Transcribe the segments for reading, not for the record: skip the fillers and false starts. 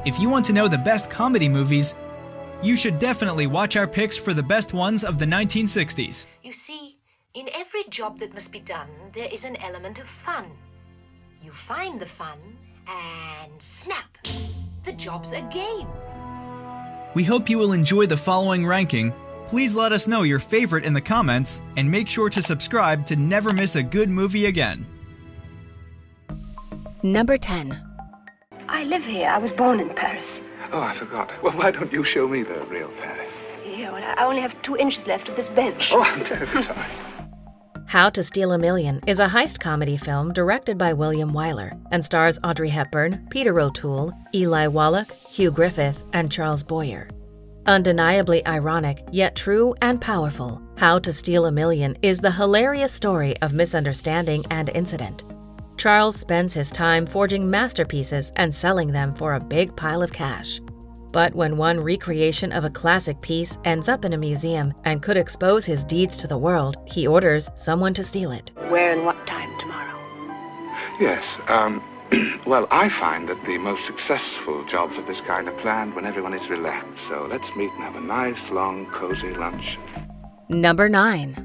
If you want to know the best comedy movies, you should definitely watch our picks for the best ones of the 1960s. You see, in every job that must be done, there is an element of fun. You find the fun, and snap, the job's a game. We hope you will enjoy the following ranking. Please let us know your favorite in the comments, and make sure to subscribe to never miss a good movie again. Number 10. I live here. I was born in Paris. Oh, I forgot. Well, why don't you show me the real Paris? Yeah, well, I only have 2 inches left of this bench. Oh, I'm terribly sorry. How to Steal a Million is a heist comedy film directed by William Wyler and stars Audrey Hepburn, Peter O'Toole, Eli Wallach, Hugh Griffith, and Charles Boyer. Undeniably ironic, yet true and powerful, How to Steal a Million is the hilarious story of misunderstanding and incident. Charles spends his time forging masterpieces and selling them for a big pile of cash. But when one recreation of a classic piece ends up in a museum and could expose his deeds to the world, he orders someone to steal it. Where and what time tomorrow? Yes, well, I find that the most successful jobs of this kind are planned when everyone is relaxed. So let's meet and have a nice, long, cozy lunch. Number 9.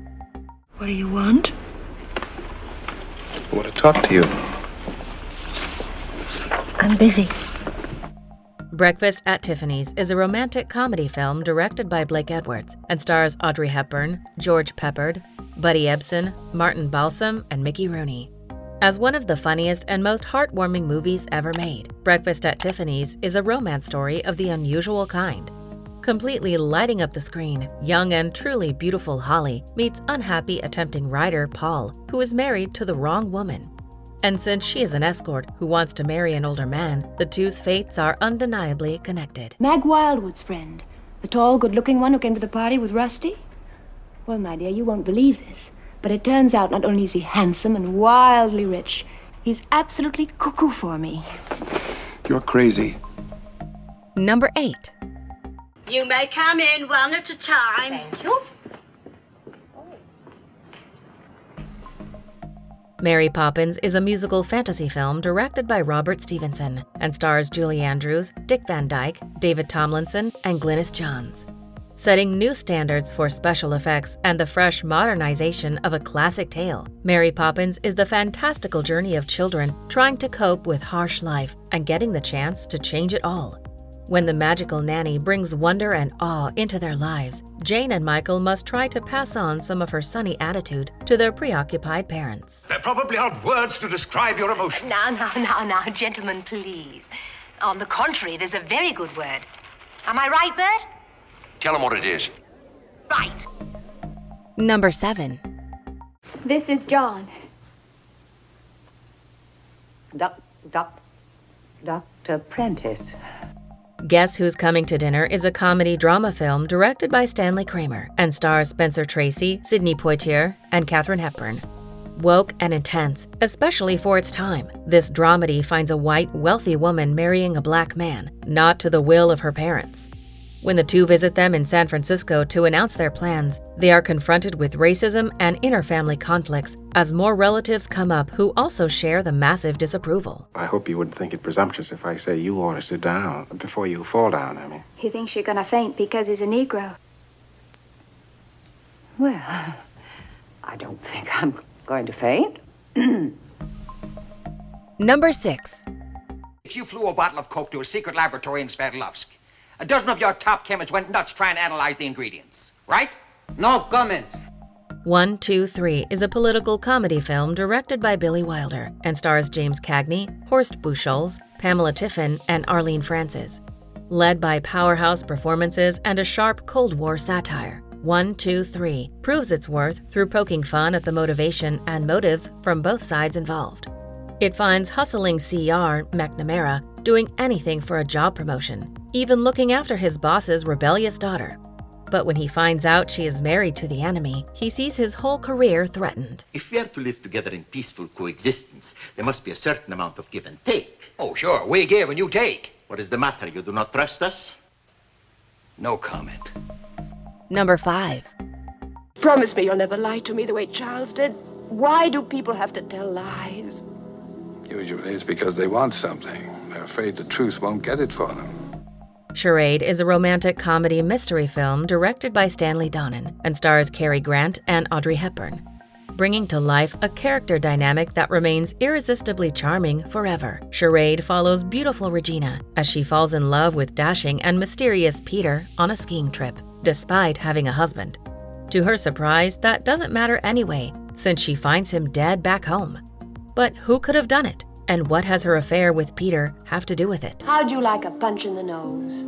What do you want? I want to talk to you. I'm busy. Breakfast at Tiffany's is a romantic comedy film directed by Blake Edwards and stars Audrey Hepburn, George Peppard, Buddy Ebsen, Martin Balsam, and Mickey Rooney. As one of the funniest and most heartwarming movies ever made, Breakfast at Tiffany's is a romance story of the unusual kind. Completely lighting up the screen, young and truly beautiful Holly meets unhappy attempting writer Paul, who is married to the wrong woman. And since she is an escort who wants to marry an older man, the two's fates are undeniably connected. Mag Wildwood's friend. The tall, good-looking one who came to the party with Rusty? Well, my dear, you won't believe this, but it turns out not only is he handsome and wildly rich, he's absolutely cuckoo for me. You're crazy. Number 8. You may come in one at a time. Thank you. Mary Poppins is a musical fantasy film directed by Robert Stevenson and stars Julie Andrews, Dick Van Dyke, David Tomlinson, and Glynis Johns. Setting new standards for special effects and the fresh modernization of a classic tale, Mary Poppins is the fantastical journey of children trying to cope with harsh life and getting the chance to change it all. When the magical nanny brings wonder and awe into their lives, Jane and Michael must try to pass on some of her sunny attitude to their preoccupied parents. There probably aren't words to describe your emotion. Now, gentlemen, please. On the contrary, there's a very good word. Am I right, Bert? Tell him what it is. Right. Number 7. This is John. Dr. Prentice. Guess Who's Coming to Dinner is a comedy drama film directed by Stanley Kramer and stars Spencer Tracy, Sidney Poitier, and Katharine Hepburn. Woke and intense, especially for its time, this dramedy finds a white, wealthy woman marrying a black man, not to the will of her parents. When the two visit them in San Francisco to announce their plans, they are confronted with racism and inter-family conflicts as more relatives come up who also share the massive disapproval. I hope you wouldn't think it presumptuous if I say you ought to sit down before you fall down, I mean. He thinks you're gonna faint because he's a Negro. Well, I don't think I'm going to faint. Number 6. You flew a bottle of Coke to a secret laboratory in Sverdlovsk. A dozen of your top chemists went nuts trying to analyze the ingredients, right? No comment. 1, 2, 3 is a political comedy film directed by Billy Wilder and stars James Cagney, Horst Buchholz, Pamela Tiffin, and Arlene Francis. Led by powerhouse performances and a sharp Cold War satire, 1, 2, 3 proves its worth through poking fun at the motivation and motives from both sides involved. It finds hustling CR, McNamara, doing anything for a job promotion, even looking after his boss's rebellious daughter. But when he finds out she is married to the enemy, he sees his whole career threatened. If we are to live together in peaceful coexistence, there must be a certain amount of give and take. Oh, sure. We give and you take. What is the matter? You do not trust us? No comment. Number 5. Promise me you'll never lie to me the way Charles did. Why do people have to tell lies? Usually it's because they want something. They're afraid the truth won't get it for them. Charade is a romantic comedy mystery film directed by Stanley Donen and stars Cary Grant and Audrey Hepburn, bringing to life a character dynamic that remains irresistibly charming forever. Charade follows beautiful Regina as she falls in love with dashing and mysterious Peter on a skiing trip, despite having a husband. To her surprise, that doesn't matter anyway, since she finds him dead back home. But who could have done it? And what has her affair with Peter have to do with it? How'd you like a punch in the nose?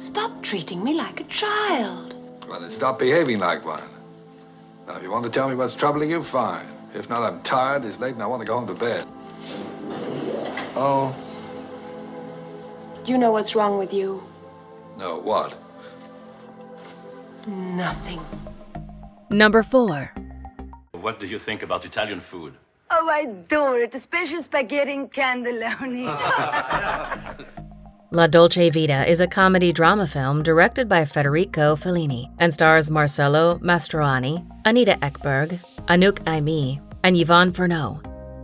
Stop treating me like a child. Well, then stop behaving like one. Now, if you want to tell me what's troubling you, fine. If not, I'm tired, it's late, and I want to go home to bed. Oh? Do you know what's wrong with you? No, what? Nothing. Number 4. What do you think about Italian food? Oh, I adore it, especially spaghetti and cannelloni. La Dolce Vita is a comedy-drama film directed by Federico Fellini and stars Marcello Mastroianni, Anita Ekberg, Anouk Aimee, and Yvonne Furneaux.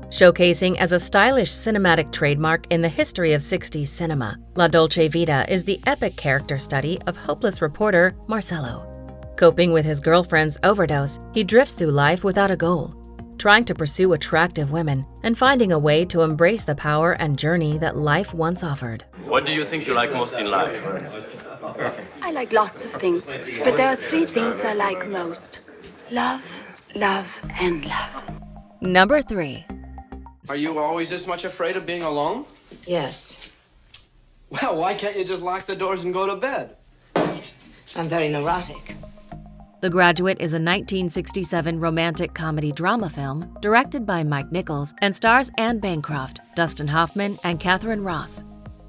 Showcasing as a stylish cinematic trademark in the history of 60s cinema, La Dolce Vita is the epic character study of hopeless reporter Marcello. Coping with his girlfriend's overdose, he drifts through life without a goal, trying to pursue attractive women and finding a way to embrace the power and journey that life once offered. What do you think you like most in life? I like lots of things, but there are 3 things I like most. Love, love, and love. Number 3. Are you always this much afraid of being alone? Yes. Well, why can't you just lock the doors and go to bed? I'm very neurotic. The Graduate is a 1967 romantic comedy-drama film directed by Mike Nichols and stars Anne Bancroft, Dustin Hoffman, and Catherine Ross.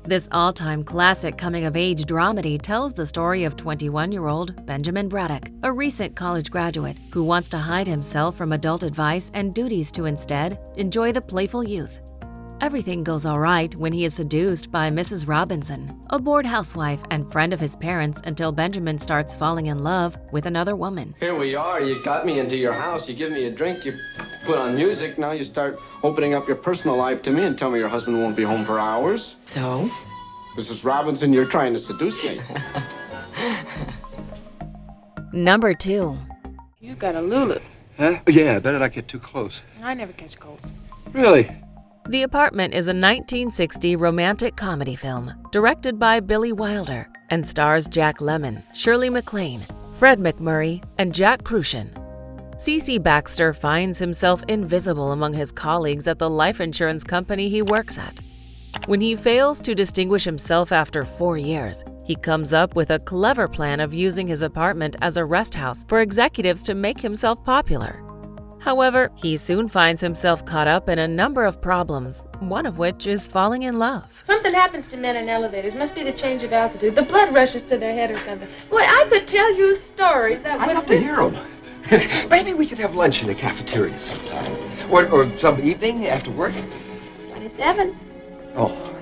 This all-time classic coming-of-age dramedy tells the story of 21-year-old Benjamin Braddock, a recent college graduate who wants to hide himself from adult advice and duties to instead enjoy the playful youth. Everything goes all right when he is seduced by Mrs. Robinson, a bored housewife and friend of his parents, until Benjamin starts falling in love with another woman. Here we are. You got me into your house. You give me a drink. You put on music. Now you start opening up your personal life to me and tell me your husband won't be home for hours. So? Mrs. Robinson, you're trying to seduce me. Number 2. You got a Lulu. Huh? Yeah, I better not get too close. I never catch colds. Really? The Apartment is a 1960 romantic comedy film directed by Billy Wilder and stars Jack Lemmon, Shirley MacLaine, Fred McMurray, and Jack Crucian. C.C. Baxter finds himself invisible among his colleagues at the life insurance company he works at. When he fails to distinguish himself after 4 years, he comes up with a clever plan of using his apartment as a rest house for executives to make himself popular. However, he soon finds himself caught up in a number of problems, one of which is falling in love. Something happens to men in elevators. Must be the change of altitude. The blood rushes to their head or something. Boy, I could tell you stories that would... I'd love to hear them. Maybe we could have lunch in the cafeteria sometime. Or some evening after work. 27. Oh.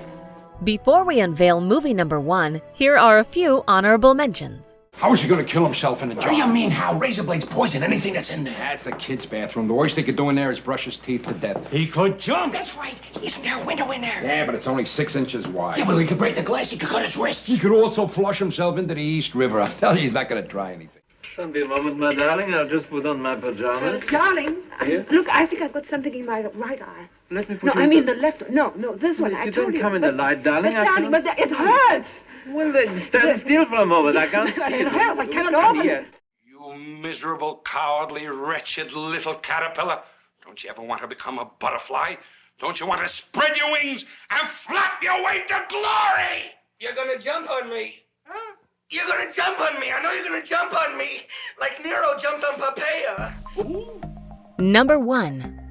Before we unveil movie number 1, here are a few honorable mentions. How is he going to kill himself in the jar? What do you mean, how? Razor blades poison anything that's in there. That's the kid's bathroom. The worst he could do in there is brush his teeth to death. He could jump. That's right. Isn't there a window in there? Yeah, but it's only 6 inches wide. Yeah, well, he could break the glass. He could cut his wrists. He could also flush himself into the East River. I tell you, he's not going to try anything. Don't be a moment, my darling. I'll just put on my pajamas. Darling, Yeah? look, I think I've got something in my right eye. Let me put No, you I in mean the... the left. No, this one. If I you told don't you. come in the light, darling, But, darling, but it hurts. Well, then stand still for a moment. I can't see It hurts. I cannot open it. You miserable, cowardly, wretched little caterpillar. Don't you ever want to become a butterfly? Don't you want to spread your wings and flap your way to glory? You're gonna jump on me. Huh? You're gonna jump on me. I know you're gonna jump on me. Like Nero jumped on Pompeia. Number 1.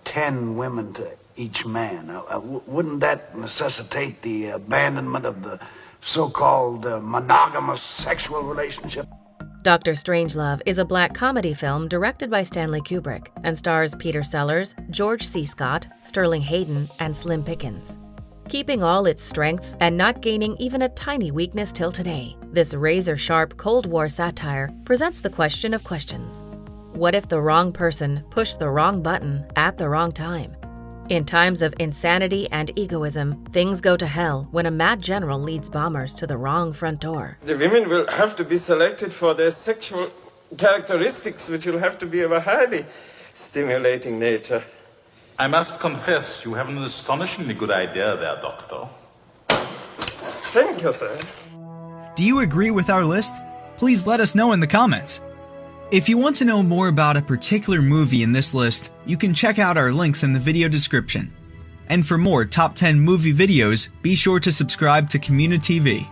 10 women to each man. Wouldn't that necessitate the abandonment of the so-called monogamous sexual relationship? Dr. Strangelove is a black comedy film directed by Stanley Kubrick and stars Peter Sellers, George C. Scott, Sterling Hayden, and Slim Pickens. Keeping all its strengths and not gaining even a tiny weakness till today, this razor-sharp Cold War satire presents the question of questions. What if the wrong person pushed the wrong button at the wrong time? In times of insanity and egoism, things go to hell when a mad general leads bombers to the wrong front door. The women will have to be selected for their sexual characteristics, which will have to be of a highly stimulating nature. I must confess, you have an astonishingly good idea there, Doctor. Thank you, sir. Do you agree with our list? Please let us know in the comments. If you want to know more about a particular movie in this list, you can check out our links in the video description. And for more top 10 movie videos, be sure to subscribe to communiTV.